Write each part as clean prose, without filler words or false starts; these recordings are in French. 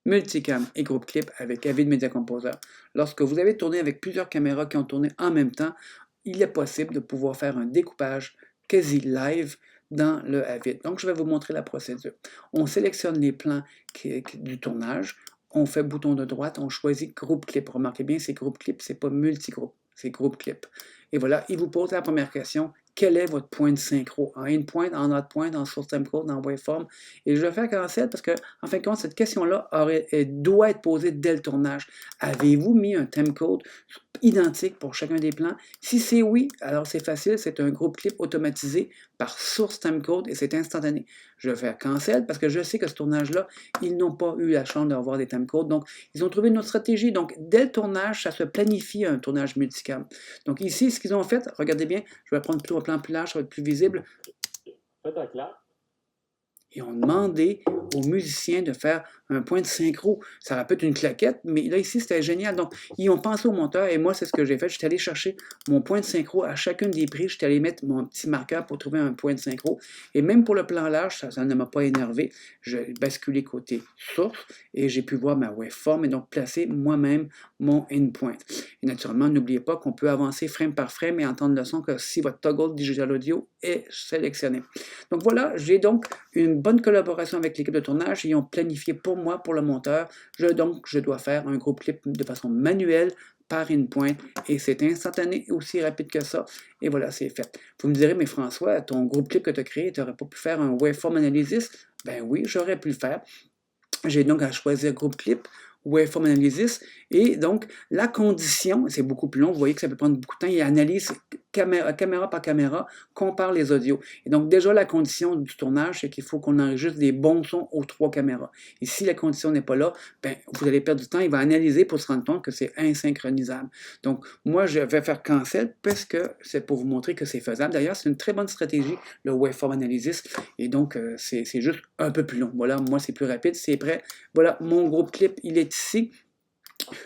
multicam et groupe clip avec Avid Media Composer. Lorsque vous avez tourné avec plusieurs caméras qui ont tourné en même temps, il est possible de pouvoir faire un découpage quasi live dans le Avid. Donc, je vais vous montrer la procédure. On sélectionne les plans du tournage, on fait bouton de droite, on choisit groupe clip. Remarquez bien, c'est groupe clip, c'est pas multigroupe, c'est groupe clip. Et voilà, il vous pose la première question. Quel est votre point de synchro? En in-point, en out-point, en source timecode, en waveform? Et je vais faire cancel parce que, en fin de compte, cette question-là doit être posée dès le tournage. Avez-vous mis un timecode identique pour chacun des plans? Si c'est oui, alors c'est facile, c'est un groupe clip automatisé par source timecode et c'est instantané. Je vais faire cancel parce que je sais que ce tournage-là, ils n'ont pas eu la chance d'avoir des timecodes. Donc, ils ont trouvé une autre stratégie. Donc, dès le tournage, ça se planifie un tournage multicam. Donc, ici, ce qu'ils ont fait, regardez bien, je vais prendre plutôt un plan plus large, ça va être plus visible. Et ont demandé aux musiciens de faire un point de synchro. Ça aurait pu être une claquette, mais là, ici, c'était génial. Donc, ils ont pensé au monteur et moi, c'est ce que j'ai fait. Je suis allé chercher mon point de synchro à chacune des prises. Je suis allé mettre mon petit marqueur pour trouver un point de synchro. Et même pour le plan large, ça ne m'a pas énervé. J'ai basculé côté source et j'ai pu voir ma waveform et donc placer moi-même mon in-point. Et naturellement, n'oubliez pas qu'on peut avancer frame par frame et entendre le son que si votre toggle digital audio est sélectionné. Donc voilà, j'ai donc une bonne collaboration avec l'équipe de tournage. Ils ont planifié pour moi, pour le monteur. Donc, je dois faire un groupe clip de façon manuelle par in-point et c'est instantané et aussi rapide que ça. Et voilà, c'est fait. Vous me direz, mais François, ton groupe clip que tu as créé, tu n'aurais pas pu faire un waveform analysis? Ben oui, j'aurais pu le faire. J'ai donc à choisir groupe clip, waveform analysis, et donc la condition, c'est beaucoup plus long, vous voyez que ça peut prendre beaucoup de temps, il analyse caméra par caméra, compare les audios. Et donc déjà la condition du tournage, c'est qu'il faut qu'on enregistre des bons sons aux 3 caméras. Et si la condition n'est pas là, ben, vous allez perdre du temps, il va analyser pour se rendre compte que c'est insynchronisable. Donc moi je vais faire cancel parce que c'est pour vous montrer que c'est faisable. D'ailleurs, c'est une très bonne stratégie, le waveform analysis, et donc c'est juste un peu plus long. Voilà, moi c'est plus rapide, c'est prêt. Voilà, mon groupe clip, il est ici.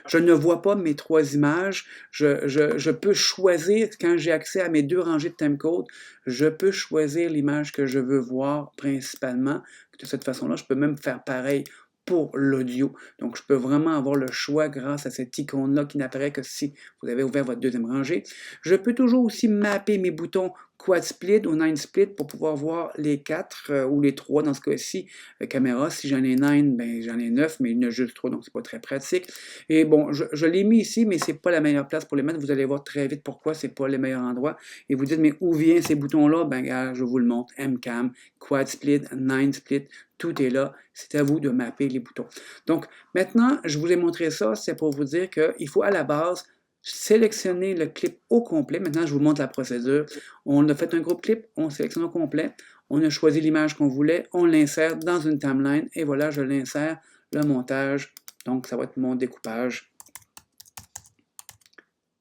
Je ne vois pas mes 3 images. Je peux choisir, quand j'ai accès à mes 2 rangées de timecode, je peux choisir l'image que je veux voir principalement. De cette façon-là, je peux même faire pareil pour l'audio. Donc, je peux vraiment avoir le choix grâce à cette icône-là qui n'apparaît que si vous avez ouvert votre deuxième rangée. Je peux toujours aussi mapper mes boutons quad split ou 9 split pour pouvoir voir les 4 ou les 3 dans ce cas-ci. Caméra, si j'en ai 9, ben, j'en ai 9, mais il y en a juste 3, donc c'est pas très pratique. Et bon, je l'ai mis ici, mais c'est pas la meilleure place pour les mettre. Vous allez voir très vite pourquoi c'est pas le meilleur endroit. Et vous dites, mais où viennent ces boutons-là? Ben, regarde, je vous le montre. MCAM, quad split, 9 split, tout est là. C'est à vous de mapper les boutons. Donc, maintenant, je vous ai montré ça, c'est pour vous dire qu'il faut à la base sélectionner le clip au complet. Maintenant, je vous montre la procédure. On a fait un groupe clip, on sélectionne au complet, on a choisi l'image qu'on voulait, on l'insère dans une timeline, et voilà, je l'insère, le montage. Donc, ça va être mon découpage.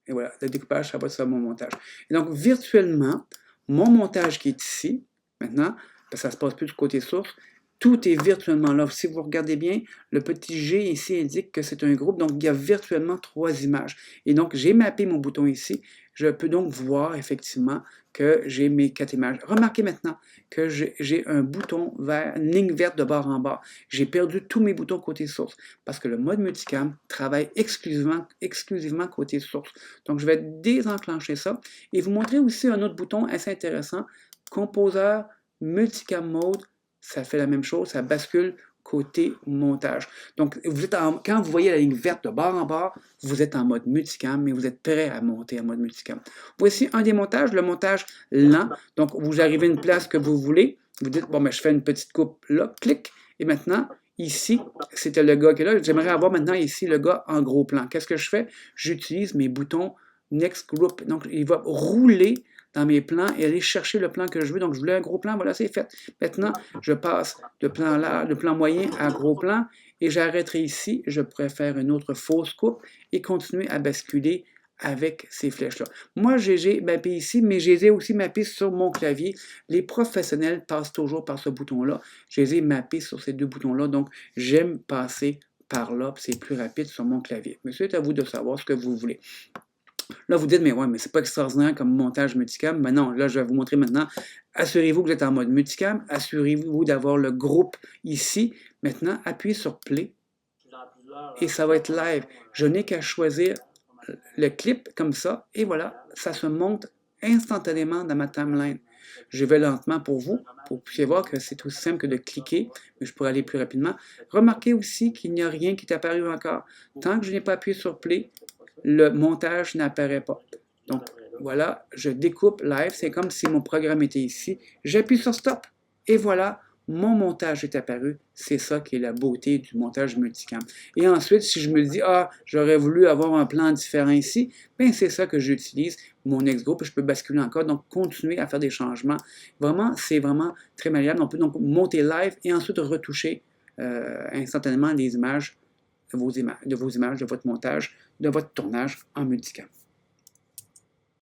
Et voilà, le découpage, ça va être ça, mon montage. Et donc, virtuellement, mon montage qui est ici, maintenant, parce que ça ne se passe plus du côté source, tout est virtuellement là. Si vous regardez bien, le petit G ici indique que c'est un groupe, donc il y a virtuellement 3 images. Et donc, j'ai mappé mon bouton ici. Je peux donc voir effectivement que j'ai mes 4 images. Remarquez maintenant que j'ai un bouton vert, une ligne verte de bord en bas. J'ai perdu tous mes boutons côté source parce que le mode multicam travaille exclusivement côté source. Donc, je vais désenclencher ça et vous montrer aussi un autre bouton assez intéressant, Composer Multicam Mode. Ça fait la même chose, ça bascule côté montage. Donc, quand vous voyez la ligne verte de bord en bord, vous êtes en mode multicam, mais vous êtes prêt à monter en mode multicam. Voici un des montages, le montage lent. Donc, vous arrivez à une place que vous voulez. Vous dites, bon, ben, je fais une petite coupe là, clic. Et maintenant, ici, c'était le gars qui est là. J'aimerais avoir maintenant ici le gars en gros plan. Qu'est-ce que je fais? J'utilise mes boutons Next Group. Donc, il va rouler dans mes plans et aller chercher le plan que je veux. Donc, je voulais un gros plan, voilà, c'est fait. Maintenant, je passe de plan là, de plan moyen à gros plan et j'arrêterai ici. Je pourrais faire une autre fausse coupe et continuer à basculer avec ces flèches-là. Moi, j'ai mappé ici, mais je les ai aussi mappées sur mon clavier. Les professionnels passent toujours par ce bouton-là. Je les ai mappés sur ces 2 boutons-là, donc j'aime passer par là, c'est plus rapide sur mon clavier. Mais c'est à vous de savoir ce que vous voulez. Là, vous dites, mais ouais, mais c'est pas extraordinaire comme montage multicam. Ben non, là, je vais vous montrer maintenant. Assurez-vous que vous êtes en mode multicam. Assurez-vous d'avoir le groupe ici. Maintenant, appuyez sur Play. et ça va être live. Je n'ai qu'à choisir le clip comme ça, et voilà, ça se monte instantanément dans ma timeline. Je vais lentement pour vous puissiez voir que c'est aussi simple que de cliquer, mais je pourrais aller plus rapidement. Remarquez aussi qu'il n'y a rien qui est apparu encore. Tant que je n'ai pas appuyé sur Play, le montage n'apparaît pas. Donc, voilà, je découpe live, c'est comme si mon programme était ici. J'appuie sur Stop, et voilà, mon montage est apparu. C'est ça qui est la beauté du montage multicam. Et ensuite, si je me dis, ah, j'aurais voulu avoir un plan différent ici, bien c'est ça que j'utilise, mon X-Group, je peux basculer encore, donc continuer à faire des changements. Vraiment, c'est vraiment très malléable. On peut donc monter live et ensuite retoucher instantanément les images, de vos images, de votre montage, de votre tournage en multicam.